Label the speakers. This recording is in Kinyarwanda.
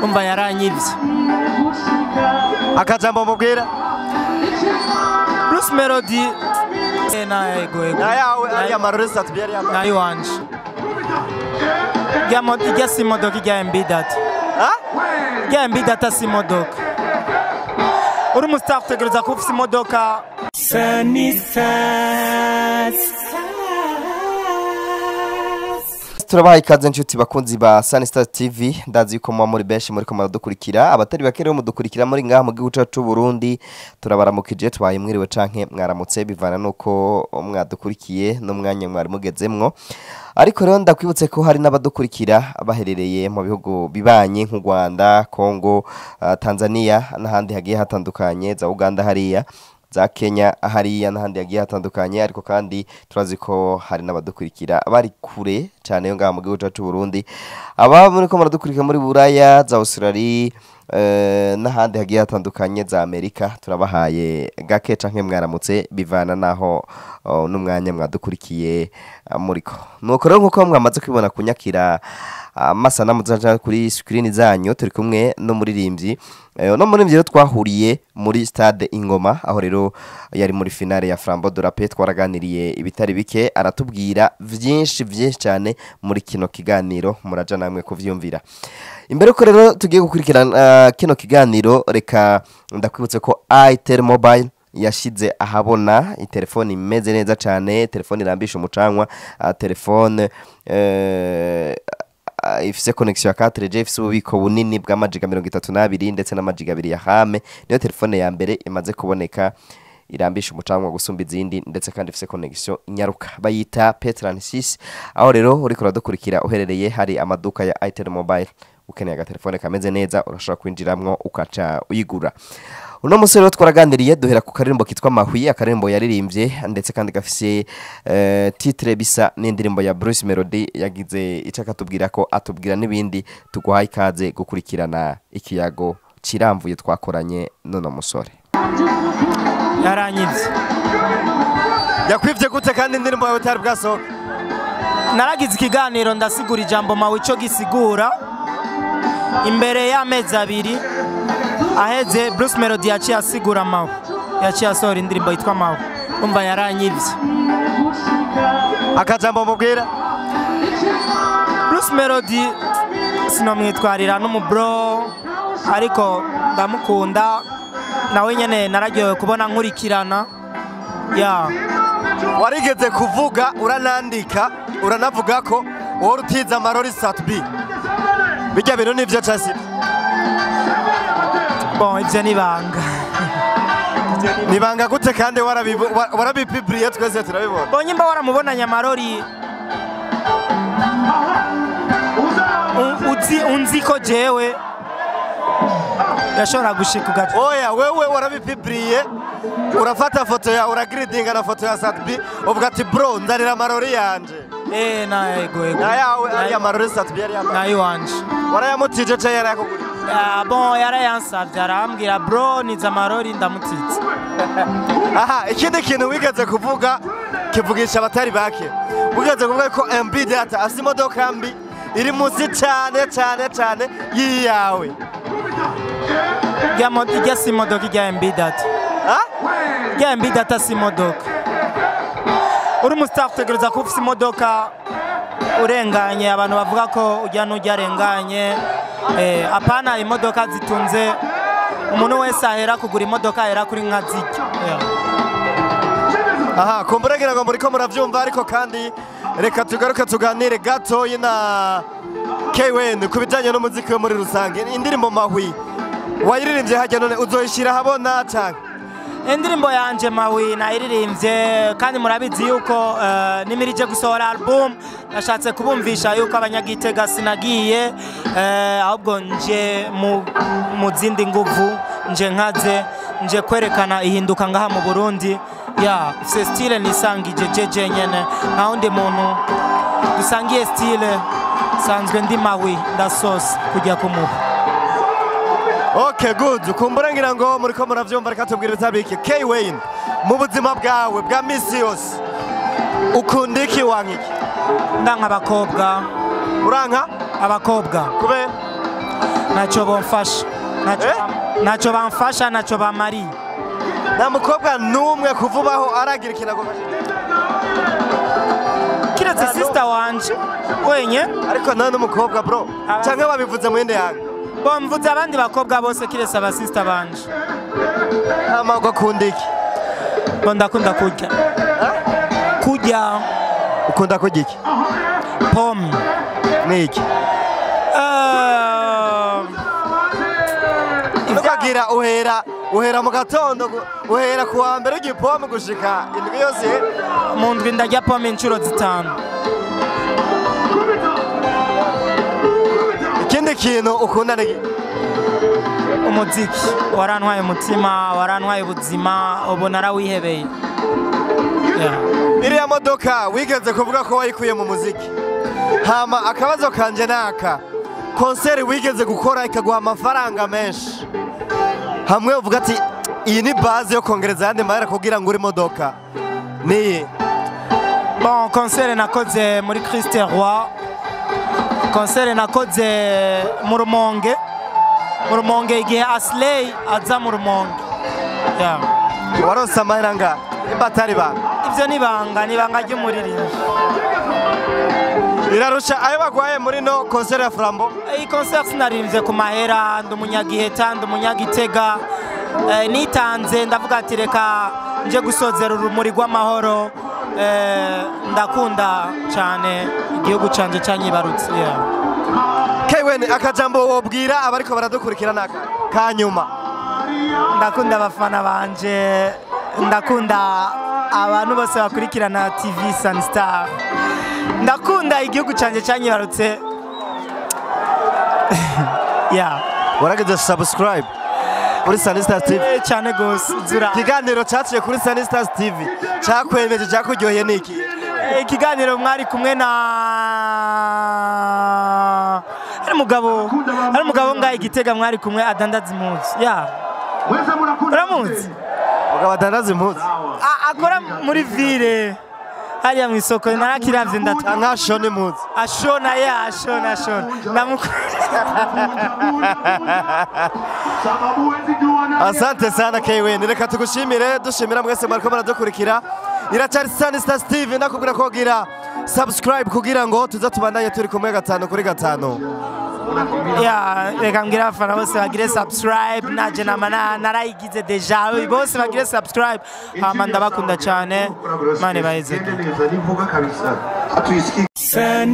Speaker 1: umva yaranyivye
Speaker 2: akajambo mubwira
Speaker 1: Bruce Melody na ego
Speaker 2: yawe ari amarori satbi yari yambaye
Speaker 1: nayo wanje ya simodoka ya MB data ya MB data simodoka uri mustar tegereza ko ufite imodoka
Speaker 2: turabaha ikaze nshuti bakunzi ba Sunstar TV ndazi ko muri benshi muri ko muradukurikira abatari bakere mudukurikira muri ngaha mu gihugu cyacu Burundi turabaramukije twaye mwiriwe canke mwaramutse bivana nuko mwadukurikiye no mwanya mwari mugezemwo ariko rero ndakwibutse ko hari n'abadukurikira baherereye mu bihugu bibanye nk'u Rwanda, Kongo, Tanzania n'ahandi hagiye hatandukanye za Uganda hariya za Kenya hariya n'ahandi yagiye hatandukanye ariko kandi turazi ko hari n'abadukurikira bari kure cyane yo ngaha mu gihugu cyacu Burundi aba muri ko muradukurikira muri Buraya za Australia n'ahandi hagiye hatandukanye za Amerika turabahaye gake canke mwaramutse bivana naho n'umwanya mwadukurikiye muriko nuko rero nkuko mwamaze kwibona kunyakira masana muzaja kuri screen zanyu turi kumwe no muririmbyi no muri mvyo twahuriye muri stade Ingoma aho rero yari muri finale ya Flambeau de la Paix twaraganiriye ibitari bike aratubwira vyinshi cyane muri kino kiganiro muraja namwe kuvyumvira imbere ko rero tugiye gukurikirana kino kiganiro reka ndakwibutse ko itel mobile yashize ahabona telefone imeze neza cyane telefone irambisha umucanwa telefone ifise connection ya 4G ifise ububiko bunini bwa magiga 32 ndetse na magiga 2 ya RAM niyo telefone ya mbere imaze kuboneka irambisha umucanwa gusumba izindi ndetse kandi ifise connection inyaruka bayita P36 aho rero uri kuradukurikira uherereye hari amaduka ya itel mobile ukeneye agatelefone kameze neza urashobora kwinjiramwo ukaca uyigura uno musore twaraganiriye duhera ku karirimbo kitwa Mahwi akaririmbo yaririmbye ndetse kandi gafise titre bisa n'indirimbo ya Bruce Melody yagize icaka tubwira ko atubwira nibindi tuguhaye ikaze gukurikirana ikiyago ciramvuye twakoranye none musore
Speaker 1: yaranyivye
Speaker 2: yakwivye gute kandi indirimbo yawe tari bwaso
Speaker 1: naragize ikiganiro ndasigura ijambo Mahwi ico gisigura imbere y'amezi abiri aheze Bruce Melody yaciye asigura Mahwi yaciye asohora indirimbo yitwa Mahwi umva yaranyivye
Speaker 2: akajambo mubwira
Speaker 1: Bruce Melody sinomwitwarira n'umubro ariko ndamukunda nawe nyene nararyoye kubona nkurikirana ya
Speaker 2: warigeze kuvuga uranandika uranavuga ko wowe utiza amarori satbi bijya bintu nivyo cyasi
Speaker 1: bon ivyo
Speaker 2: nibanga gute kandi warabipibriye twese turabibona
Speaker 1: bonye mba waramubonanya amarori unzi ko jewe yashobora gushika ugaca
Speaker 2: oya wewe warabipibriye urafata foto ya uragridinga na foto ya satbi uvuga ati bro ndarira amarori yanje
Speaker 1: na ego
Speaker 2: yawe ari amarori satbi yari yambaye
Speaker 1: nayo wanje
Speaker 2: warayamutije cyane yarakugura
Speaker 1: bon yarayansavye arambwira bro niza amarori ndamutitse
Speaker 2: aha ikindi kintu wigeze kuvuga kivugisha abatari bake wigeze kuvuga ko MB data asimodoka mbi iri muzi cyane yiyawe
Speaker 1: ya simodoka ya MB data ya MB data simodoka uri mustar tegereza ko ufite imodoka urenganye abantu bavuga ko ujya n'ujya arenganye apana imodoka zitunze umuntu wese ahera kugura imodoka ahera kuri nka zijya
Speaker 2: aha kumburagira ngo muri ko muravyumva ariko kandi reka tugaruke tuganire gato na Wayn kubijanye n'umuziki we muri rusange indirimbo Mahwi wayiririmbye hajya none uzoyishira habona cyane
Speaker 1: indirimbo yanje Mahwi nayiririmbye kandi murabizi yuko nimirije gusohora album nashatse kubumvisha yuko abanyagitega sinagiye ahubwo nje mu zindi nguvu nje nkaze nje kwerekana ihinduka ngaha mu Burundi ya ifise style nisangije jeje nyene nta undi muntu dusangiye style sanzwe ndi Mahwi ndasosa kujya kumuha.
Speaker 2: Okay, good. Kumbura ngira ngo muri ko muravyumva reka tubwire tabiki Wayn mu buzima bwawe bwa misi yose ukunda iki wankiki?
Speaker 1: Ndanka abakobwa.
Speaker 2: Uranka
Speaker 1: abakobwa
Speaker 2: kube
Speaker 1: ntacyo bamfasha ntacyo bamfasha ntacyo bamariye
Speaker 2: nta mukobwa n'umwe kuvubaho aragira ikintu agufasha
Speaker 1: kiretse sister wanje wenye
Speaker 2: ariko nawe n'umukobwa bro cyangwa babivuze mu yindi yange
Speaker 1: mvuze abandi bakobwa bose kiretse aba sister banje
Speaker 2: hama ugakunda iki
Speaker 1: ndakunda kurya
Speaker 2: ukunda kurya iki
Speaker 1: pome
Speaker 2: n'iki ukagira uhera mu gatondo uhera ku wa mbere ugiye pome gushika indwi yose
Speaker 1: mu ndwi ndarya pome inshuro 5
Speaker 2: ikindi kintu ukunda ni
Speaker 1: umuziki warantwaye umutima warantwaye ubuzima ubu narawihebeye
Speaker 2: iriya modoka wigeze kuvuga ko wayikuye mu muziki hama akabazo kanje naka konseri wigeze gukora ikaguha amafaranga menshi hamwe uvuga ati iyi ni base yo kongereza yandi mahera kugira ngo uri modoka niye
Speaker 1: bon konseri nakoze muri Christ Roi konseri nakoze mu Rumonge igihe Asley aza mu Rumonge
Speaker 2: waronse amahera nga nimba atari banga
Speaker 1: ivyo ni banga ry'umuririmbyi
Speaker 2: irarusha ayo bagwaye muri no konseri ya Flambo
Speaker 1: iyi konseri sinarimvye ku mahera ndi umunyagiheta ndi umunyagitega nitanze ndavuga ati reka nje gusozera urumuri rw'amahoro ndakunda cyane igihugu canje canyibarutse
Speaker 2: Wayn akajambo wobwira abariko baradukurikira naka kanyuma
Speaker 1: ndakunda abafana banje ndakunda abantu bose bakurikirana TV Sunstar ndakunda igihugu canje canyibarutse
Speaker 2: warageze subscribe kuri Sunstar TV
Speaker 1: cyane gose zura
Speaker 2: ikiganiro cyaciye kuri Sunstar TV cyakwemeje cyakuryoheye niki
Speaker 1: ikiganiro mwari kumwe na hari umugabo ngaye Igitega mwari kumwe adandaza impuzu uramuzi
Speaker 2: mugabo adandaza impuzu
Speaker 1: akora muri ville hariya mu isoko narakiravye
Speaker 2: nkashona impuzu
Speaker 1: ashona
Speaker 2: asante sana Wayn reka tugushimire dushimira mwese mwariko baradukurikira iracyari Sunstar TV nakubwira ko gira subscribe kugira ngo tuza tubandanye turi kumwe 5 kuri 5
Speaker 1: reka mbwira abafana bose bagire subscribe naje narayigize deja bose bagire subscribe hama ndabakunda cyane mane baheze
Speaker 3: Sunstar